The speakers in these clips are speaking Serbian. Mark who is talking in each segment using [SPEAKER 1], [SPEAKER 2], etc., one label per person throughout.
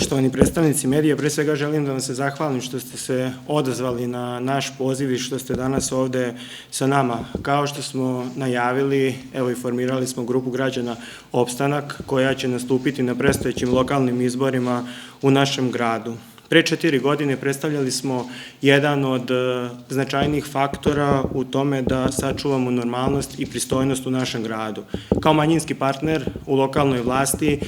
[SPEAKER 1] Poštovani predstavnici medija, pre svega želim da vam se zahvalim što ste se odazvali na naš poziv i što ste danas ovde sa nama. Kao što smo najavili, evo i formirali smo grupu građana Opstanak, koja će nastupiti na predstojećim lokalnim izborima u našem gradu. Pre 4 godine predstavljali smo jedan od značajnijih faktora u tome da sačuvamo normalnost i pristojnost u našem gradu. Kao manjinski partner u lokalnoj vlasti,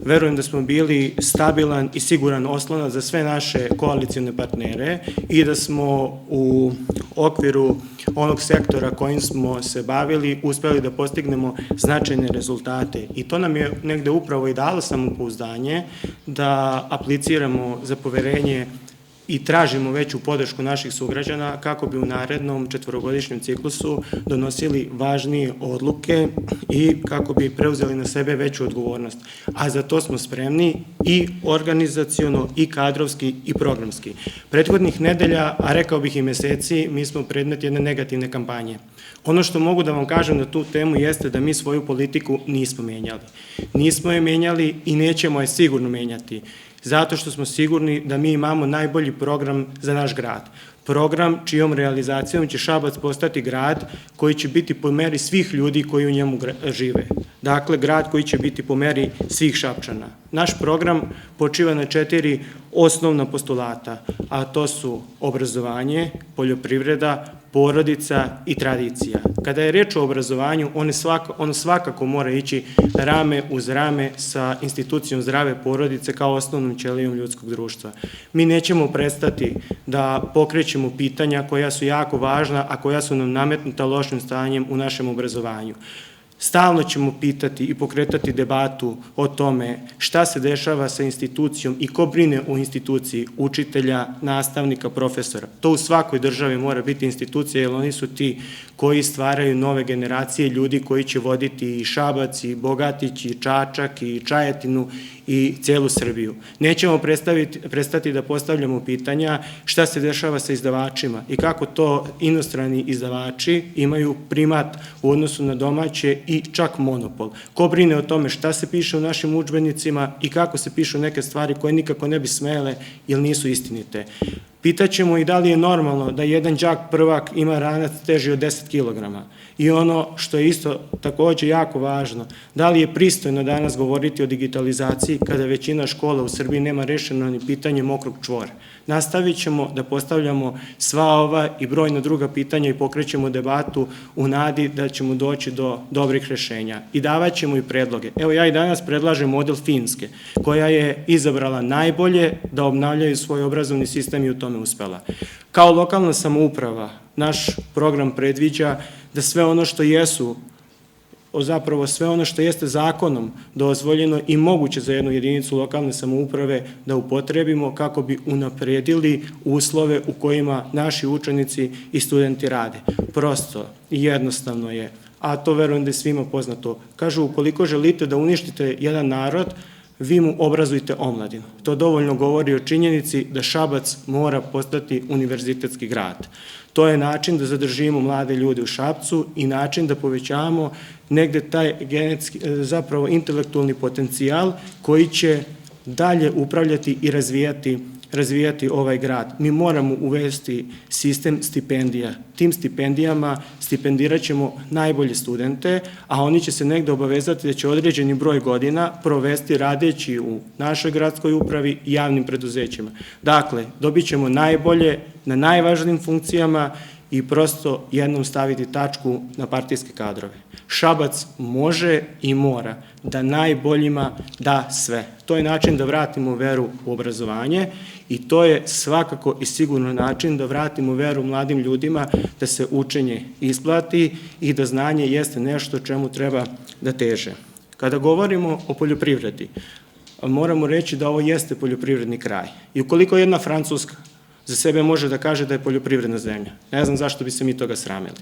[SPEAKER 1] verujem da smo bili stabilan i siguran oslonac za sve naše koalicione partnere i da smo u okviru onog sektora kojim smo se bavili uspeli da postignemo značajne rezultate. I to nam je negde upravo i dalo samopouzdanje da apliciramo za poverenje i tražimo veću podršku naših sugrađana kako bi u narednom 4-godišnjem ciklusu donosili važnije odluke i kako bi preuzeli na sebe veću odgovornost. A za to smo spremni i organizaciono, i kadrovski, i programski. Prethodnih nedelja, a rekao bih i meseci, mi smo predmet jedne negativne kampanje. Ono što mogu da vam kažem na tu temu jeste da mi svoju politiku nismo menjali. Nismo je menjali i nećemo je sigurno menjati. Zato što smo sigurni da mi imamo najbolji program za naš grad. Program čijom realizacijom će Šabac postati grad koji će biti po meri svih ljudi koji u njemu žive. Dakle, grad koji će biti po meri svih Šapčana. Naš program počiva na 4 osnovna postulata, a to su obrazovanje, poljoprivreda, porodica i tradicija. Kada je reč o obrazovanju, ono svakako mora ići rame uz rame sa institucijom zdrave porodice kao osnovnom ćelijom ljudskog društva. Mi nećemo prestati da pokrećemo pitanja koja su jako važna, a koja su nam nametnuta lošim stanjem u našem obrazovanju. Stalno ćemo pitati i pokretati debatu o tome šta se dešava sa institucijom i ko brine o instituciji učitelja, nastavnika, profesora. To u svakoj državi mora biti institucija, jer oni su ti koji stvaraju nove generacije ljudi koji će voditi i Šabac, i Bogatić, i Čačak, i Čajetinu, i celu Srbiju. Nećemo prestati da postavljamo pitanja šta se dešava sa izdavačima i kako to inostrani izdavači imaju primat u odnosu na domaće i čak monopol. Ko brine o tome šta se piše u našim udžbenicima i kako se pišu neke stvari koje nikako ne bi smele jer nisu istinite. Pitaćemo i da li je normalno da jedan đak prvak ima ranac teži od 10 kg. I ono što je isto takođe jako važno, da li je pristojno danas govoriti o digitalizaciji kada većina škola u Srbiji nema rešeno ni pitanje mokrog čvora. Nastavit ćemo da postavljamo sva ova i brojna druga pitanja i pokrećemo debatu u nadi da ćemo doći do dobrih rešenja. I davat ćemo i predloge. Evo ja i danas predlažem model Finske, koja je izabrala najbolje da obnavljaju svoj obrazovni sistem i u tome uspela. Kao lokalna samouprava, naš program predviđa da sve ono što jesu, zapravo sve ono što jeste zakonom dozvoljeno i moguće za jednu jedinicu lokalne samouprave da upotrebimo kako bi unapredili uslove u kojima naši učenici i studenti rade. Prosto i jednostavno je, a to verujem da je svima poznato. Kažu, ukoliko želite da uništite jedan narod, vi mu obrazujte omladinu. To dovoljno govori o činjenici da Šabac mora postati univerzitetski grad. To je način da zadržimo mlade ljude u Šapcu i način da povećavamo negde taj genetski, zapravo intelektualni potencijal koji će dalje upravljati i razvijati ovaj grad. Mi moramo uvesti sistem stipendija. Tim stipendijama stipendirat ćemo najbolje studente, a oni će se negde obavezati da će određeni broj godina provesti radeći u našoj gradskoj upravi i javnim preduzećima. Dakle, dobit ćemo najbolje na najvažnijim funkcijama i prosto jednom staviti tačku na partijske kadrove. Šabac može i mora da najboljima da sve. To je način da vratimo veru u obrazovanje i to je svakako i sigurno način da vratimo veru mladim ljudima da se učenje isplati i da znanje jeste nešto čemu treba da teže. Kada govorimo o poljoprivredi, moramo reći da ovo jeste poljoprivredni kraj. I ukoliko jedna Francuska za sebe može da kaže da je poljoprivredna zemlja, ne znam zašto bi se mi toga sramili.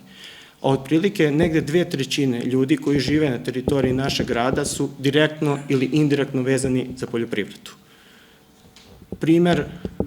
[SPEAKER 1] A otprilike negde 2/3 ljudi koji žive na teritoriji našeg grada su direktno ili indirektno vezani za poljoprivredu. Primer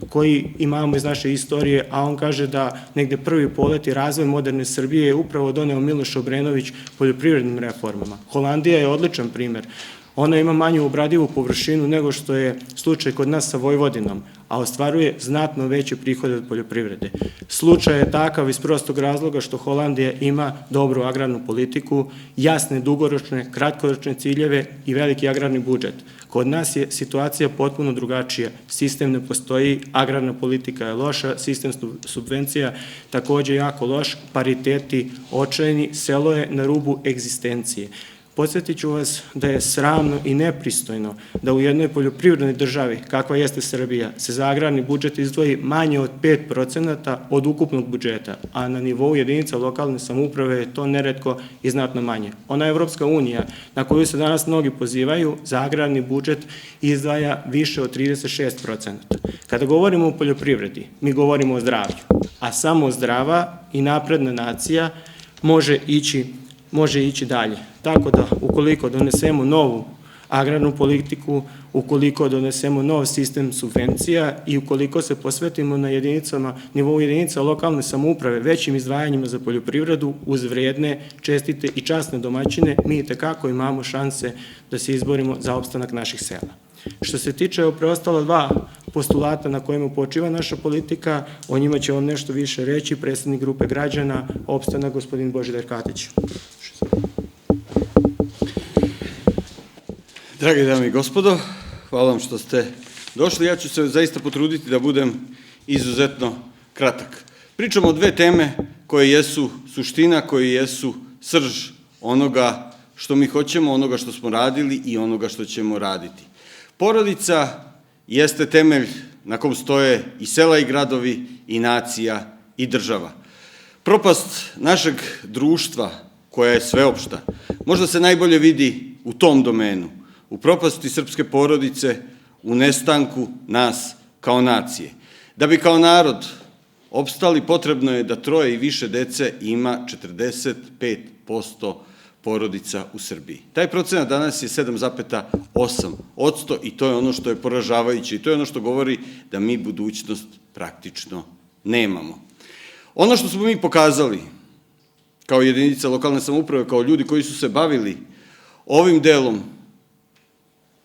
[SPEAKER 1] koji imamo iz naše istorije, a on kaže da negde prvi polet i razvoj moderne Srbije je upravo doneo Miloš Obrenović poljoprivrednim reformama. Holandija je odličan primer. Ona ima manju obradivu površinu nego što je slučaj kod nas sa Vojvodinom, a ostvaruje znatno veće prihode od poljoprivrede. Slučaj je takav iz prostog razloga što Holandija ima dobru agrarnu politiku, jasne dugoročne, kratkoročne ciljeve i veliki agrarni budžet. Kod nas je situacija potpuno drugačija. Sistem ne postoji, agrarna politika je loša, sistem subvencija takođe jako loš, pariteti očajni, selo je na rubu egzistencije. Podsjetit ću vas da je sramno i nepristojno da u jednoj poljoprivrednoj državi, kakva jeste Srbija, se za agrarni budžet izdvoji manje od 5% od ukupnog budžeta, a na nivou jedinica lokalne samouprave je to neretko i znatno manje. Ona Evropska unija, na koju se danas mnogi pozivaju, za agrarni budžet izdvaja više od 36%. Kada govorimo o poljoprivredi, mi govorimo o zdravlju, a samo zdrava i napredna nacija može ići dalje. Tako da, ukoliko donesemo novu agrarnu politiku, ukoliko donesemo nov sistem subvencija i ukoliko se posvetimo na nivou jedinica lokalne samouprave većim izdvajanjima za poljoprivredu uz vredne, čestite i časne domaćine, mi itekako imamo šanse da se izborimo za opstanak naših sela. Što se tiče preostala dva postulata na kojima počiva naša politika, o njima će vam nešto više reći predsednik grupe građana Opstanak, gospodin Božidar Katić.
[SPEAKER 2] Drage dame i gospodo, hvala vam što ste došli. Ja ću se zaista potruditi da budem izuzetno kratak. Pričamo o dve teme koje jesu suština, koje jesu srž onoga što mi hoćemo, onoga što smo radili i onoga što ćemo raditi. Porodica jeste temelj na kom stoje i sela i gradovi, i nacija i država. Propast našeg društva, koja je sveopšta, možda se najbolje vidi u tom domenu, u propasti srpske porodice, u nestanku nas kao nacije. Da bi kao narod opstali, potrebno je da 3 i više dece ima 45% porodica u Srbiji. Taj procenat danas je 7,8% i to je ono što je poražavajuće i to je ono što govori da mi budućnost praktično nemamo. Ono što smo mi pokazali kao jedinica lokalne samouprave, kao ljudi koji su se bavili ovim delom,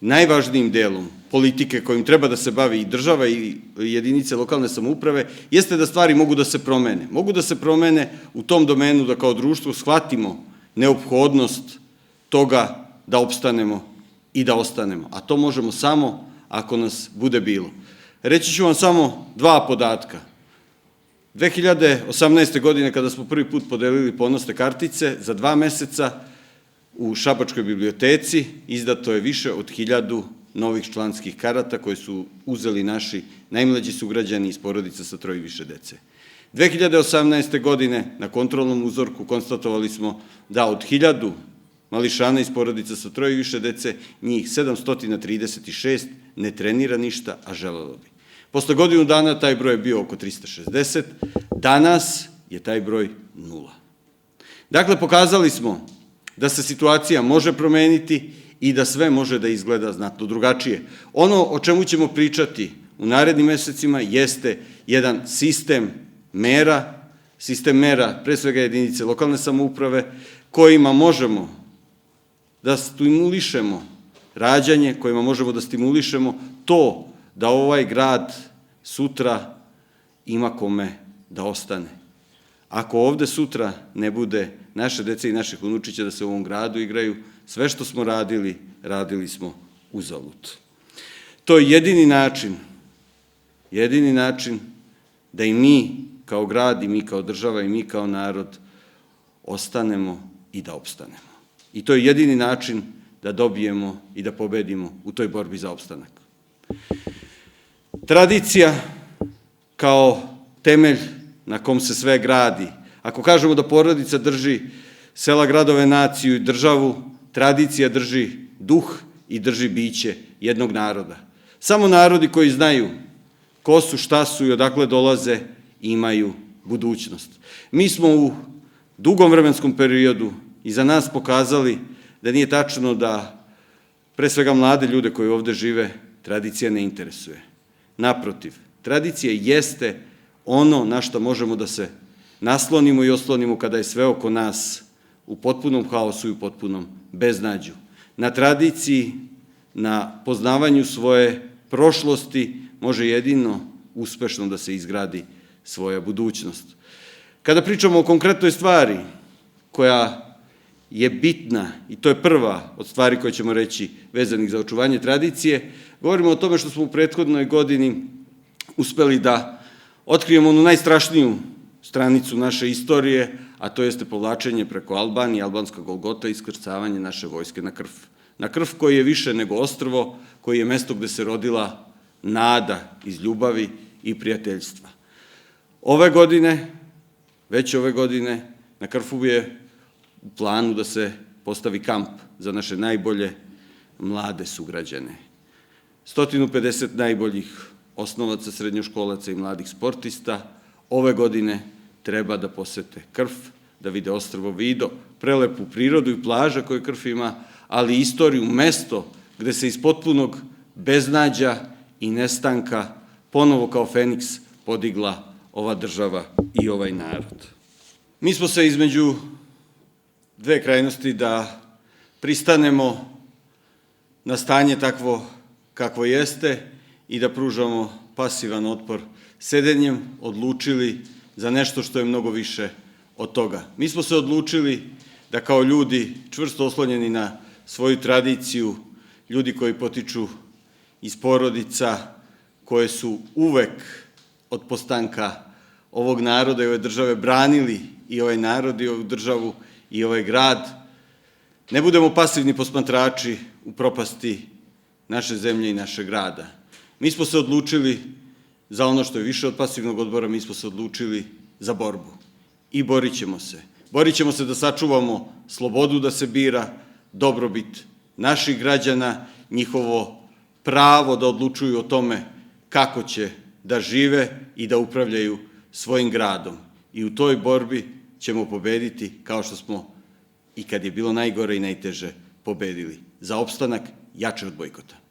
[SPEAKER 2] najvažnijim delom politike kojim treba da se bavi i država i jedinice lokalne samouprave, jeste da stvari mogu da se promene. Mogu da se promene u tom domenu da kao društvo shvatimo neophodnost toga da opstanemo i da ostanemo. A to možemo samo ako nas bude bilo. Reći ću vam samo 2 podatka. 2018. godine, kada smo prvi put podelili ponosne kartice, za 2 meseca u Šabačkoj biblioteci izdato je više od 1000 novih članskih karata koje su uzeli naši najmlađi sugrađani iz porodica sa 3 i više dece. 2018. godine na kontrolnom uzorku konstatovali smo da od 1000 mališana iz porodica sa 3 i više dece, njih 736 ne trenira ništa, a želelo bi. Posle godinu dana taj broj je bio oko 360, danas je taj broj 0. Dakle, pokazali smo da se situacija može promeniti i da sve može da izgleda znatno drugačije. Ono o čemu ćemo pričati u narednim mesecima jeste jedan sistem mera, pre svega jedinice lokalne samouprave, kojima možemo da stimulišemo rađanje, kojima možemo da stimulišemo to da ovaj grad sutra ima kome da ostane. Ako ovde sutra ne bude naše dece i naših unučića da se u ovom gradu igraju, sve što smo radili, radili smo uzalud. To je jedini način da i mi kao grad, i mi kao država, i mi kao narod ostanemo i da opstanemo. I to je jedini način da dobijemo i da pobedimo u toj borbi za opstanak. Tradicija kao temelj na kom se sve gradi. Ako kažemo da porodica drži sela, gradove, naciju i državu, tradicija drži duh i drži biće jednog naroda. Samo narodi koji znaju ko su, šta su i odakle dolaze, imaju budućnost. Mi smo u dugom vremenskom periodu iza nas pokazali da nije tačno da pre svega mlade ljude koji ovde žive tradicija ne interesuje. Naprotiv, tradicija jeste ono na što možemo da se naslonimo i oslonimo kada je sve oko nas u potpunom haosu i u potpunom beznađu. na tradiciji, na poznavanju svoje prošlosti može jedino uspešno da se izgradi svoja budućnost. Kada pričamo o konkretnoj stvari koja je bitna, i to je prva od stvari koje ćemo reći vezanih za očuvanje tradicije, govorimo o tome što smo u prethodnoj godini uspeli da otkrijemo onu najstrašniju stranicu naše istorije, a to jeste povlačenje preko Albanije, albanska Golgota i iskrcavanje naše vojske na krv. Na krv koji je više nego ostrvo, koji je mesto gde se rodila nada iz ljubavi i prijateljstva. Već ove godine, na Krfu je u planu da se postavi kamp za naše najbolje mlade sugrađane. 150 najboljih osnovaca, srednjoškolaca i mladih sportista ove godine treba da posete Krf, da vide ostrvo Vido, prelepu prirodu i plaža koje Krf ima, ali i istoriju, mesto gde se iz potpunog beznađa i nestanka ponovo kao Feniks podigla ova država i ovaj narod. Mi smo se između dve krajnosti da pristanemo na stanje takvo kakvo jeste i da pružamo pasivan otpor sedenjem, odlučili za nešto što je mnogo više od toga. Mi smo se odlučili da kao ljudi čvrsto oslonjeni na svoju tradiciju, ljudi koji potiču iz porodica koje su uvek od postanka ovog naroda i ove države branili i ovaj narod i ovu državu i ovaj grad, ne budemo pasivni posmatrači u propasti naše zemlje i našeg grada. Mi smo se odlučili za ono što je više od pasivnog odbora, mi smo se odlučili za borbu i borit ćemo se. Borit ćemo se da sačuvamo slobodu da se bira, dobrobit naših građana, njihovo pravo da odlučuju o tome kako će da žive i da upravljaju svojim gradom. I u toj borbi ćemo pobediti kao što smo i kad je bilo najgore i najteže pobedili. Za opstanak jače od bojkota.